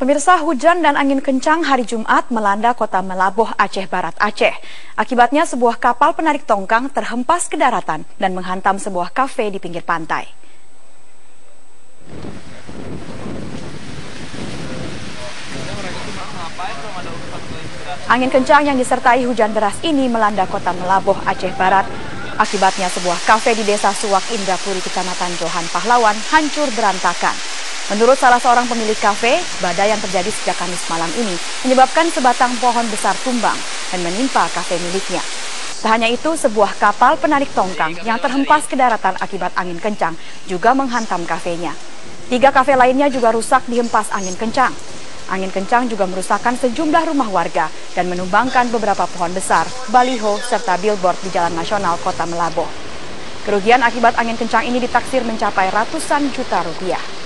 Pemirsa, hujan dan angin kencang hari Jumat melanda kota Melaboh, Aceh Barat, Aceh. Akibatnya sebuah kapal penarik tongkang terhempas ke daratan dan menghantam sebuah kafe di pinggir pantai. Angin kencang yang disertai hujan deras ini melanda kota Melaboh, Aceh Barat. Akibatnya sebuah kafe di desa Suwak Indrapuri, Kecamatan Johan Pahlawan hancur berantakan. Menurut salah seorang pemilik kafe, badai yang terjadi sejak Kamis malam ini menyebabkan sebatang pohon besar tumbang dan menimpa kafe miliknya. Tak hanya itu, sebuah kapal penarik tongkang yang terhempas ke daratan akibat angin kencang juga menghantam kafenya. 3 kafe lainnya juga rusak dihempas angin kencang. Angin kencang juga merusakkan sejumlah rumah warga dan menumbangkan beberapa pohon besar, baliho, serta billboard di Jalan Nasional Kota Melaboh. Kerugian akibat angin kencang ini ditaksir mencapai ratusan juta rupiah.